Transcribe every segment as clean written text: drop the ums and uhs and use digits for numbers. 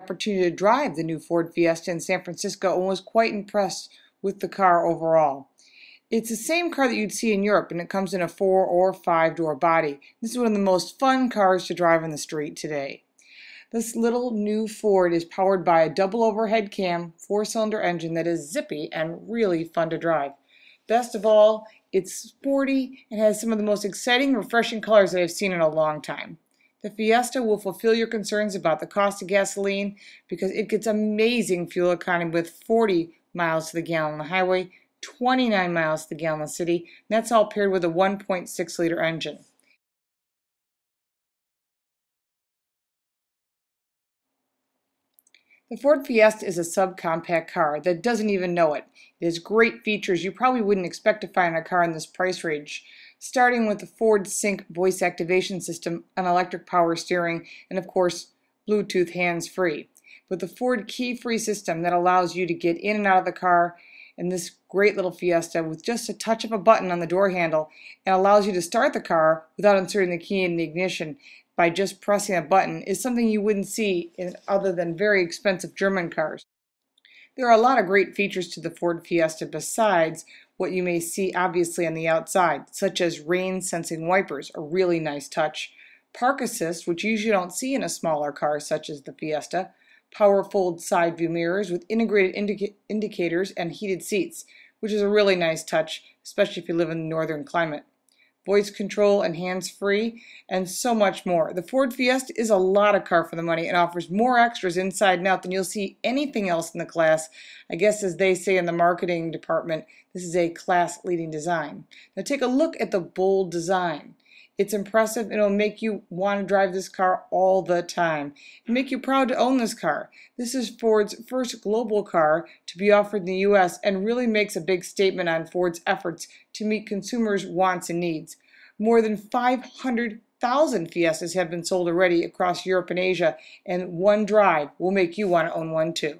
Opportunity to drive the new Ford Fiesta in San Francisco and was quite impressed with the car overall. It's the same car that you'd see in Europe, and it comes in a 4 or 5-door body. This is one of the most fun cars to drive on the street today. This little new Ford is powered by a double overhead cam 4-cylinder engine that is zippy and really fun to drive. Best of all, it's sporty and has some of the most exciting, refreshing colors that I've seen in a long time. The Fiesta will fulfill your concerns about the cost of gasoline because it gets amazing fuel economy with 40 miles to the gallon on the highway, 29 miles to the gallon in the city, and that's all paired with a 1.6-liter engine. The Ford Fiesta is a subcompact car that doesn't even know it. It has great features you probably wouldn't expect to find in a car in this price range, starting with the Ford Sync voice activation system, an electric power steering, and of course, Bluetooth hands-free. With the Ford key-free system that allows you to get in and out of the car in this great little Fiesta with just a touch of a button on the door handle, and allows you to start the car without inserting the key in the ignition by just pressing a button, is something you wouldn't see in other than very expensive German cars. There are a lot of great features to the Ford Fiesta besides what you may see obviously on the outside, such as rain-sensing wipers, a really nice touch, park assist, which you usually don't see in a smaller car such as the Fiesta, power fold side view mirrors with integrated indicators and heated seats, which is a really nice touch, especially if you live in the northern climate. Voice control and hands-free, and so much more. The Ford Fiesta is a lot of car for the money and offers more extras inside and out than you'll see anything else in the class. I guess as they say in the marketing department, this is a class-leading design. Now take a look at the bold design. It's impressive and it'll make you want to drive this car all the time. It'll make you proud to own this car. This is Ford's first global car to be offered in the U.S. and really makes a big statement on Ford's efforts to meet consumers' wants and needs. More than 500,000 Fiestas have been sold already across Europe and Asia, and one drive will make you want to own one too.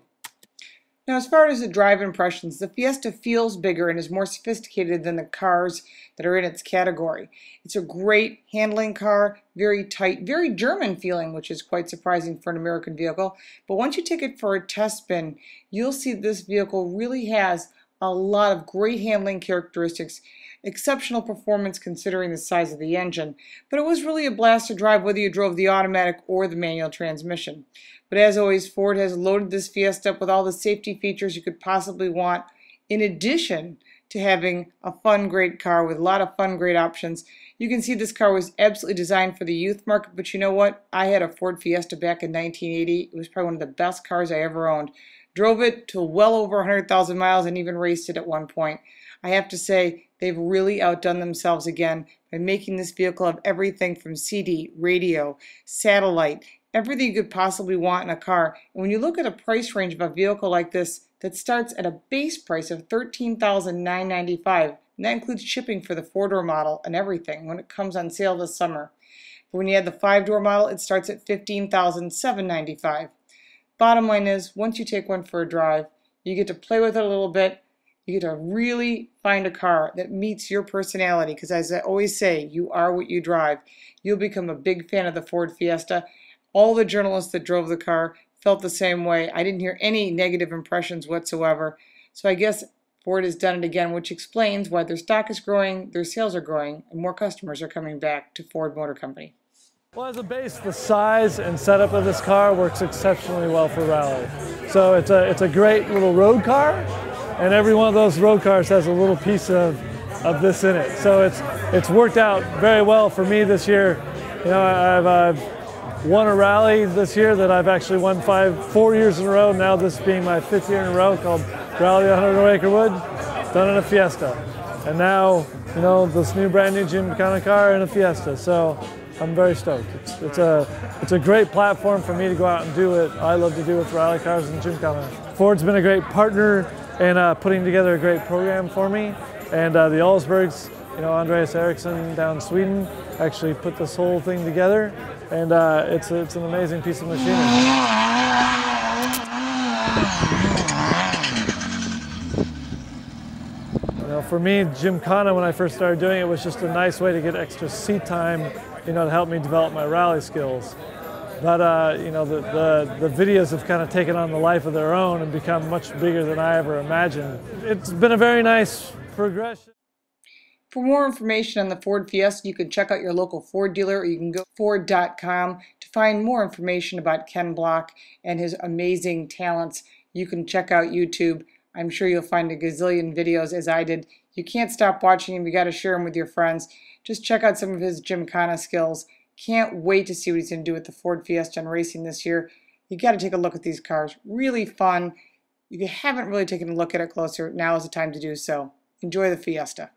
Now, as far as the drive impressions, the Fiesta feels bigger and is more sophisticated than the cars that are in its category. It's a great handling car, very tight, very German feeling, which is quite surprising for an American vehicle. But once you take it for a test spin, you'll see this vehicle really has a lot of great handling characteristics, exceptional performance considering the size of the engine, but it was really a blast to drive whether you drove the automatic or the manual transmission. But as always, Ford has loaded this Fiesta up with all the safety features you could possibly want, in addition to having a fun, great car with a lot of fun, great options. You can see this car was absolutely designed for the youth market, but you know what? I had a Ford Fiesta back in 1980. It was probably one of the best cars I ever owned. Drove it to well over 100,000 miles and even raced it at one point. I have to say, they've really outdone themselves again by making this vehicle have everything from CD, radio, satellite, everything you could possibly want in a car. And when you look at a price range of a vehicle like this that starts at a base price of $13,995, and that includes shipping for the 4-door model and everything when it comes on sale this summer. But when you add the 5-door model, it starts at $15,795. Bottom line is, once you take one for a drive, you get to play with it a little bit. You get to really find a car that meets your personality, because as I always say, you are what you drive. You'll become a big fan of the Ford Fiesta. All the journalists that drove the car felt the same way. I didn't hear any negative impressions whatsoever. So I guess Ford has done it again, which explains why their stock is growing, their sales are growing, and more customers are coming back to Ford Motor Company. Well, as a base, the size and setup of this car works exceptionally well for rally. So it's a great little road car, and every one of those road cars has a little piece of this in it. So it's worked out very well for me this year. You know, I've won a rally this year that I've actually won 4 years in a row. Now this being my 5th year in a row, called Rally 100 Acre Wood, done in a Fiesta. And now, you know, this new brand new Gymkhana car in a Fiesta. So I'm very stoked. It's a great platform for me to go out and do what I love to do with rally cars and Gymkhana. Ford's been a great partner in putting together a great program for me. And the Allsbergs, you know, Andreas Eriksson down in Sweden actually put this whole thing together. And it's an amazing piece of machinery. You know, for me, Gymkhana, when I first started doing it, was just a nice way to get extra seat time, you know, to help me develop my rally skills. But you know, the videos have kind of taken on the life of their own and become much bigger than I ever imagined. It's been a very nice progression. For more information on the Ford Fiesta, you can check out your local Ford dealer, or you can go to Ford.com to find more information about Ken Block and his amazing talents. You can check out YouTube. I'm sure you'll find a gazillion videos, as I did. You can't stop watching him. You got to share him with your friends. Just check out some of his Gymkhana skills. Can't wait to see what he's going to do with the Ford Fiesta and racing this year. You got to take a look at these cars. Really fun. If you haven't really taken a look at it closer, now is the time to do so. Enjoy the Fiesta.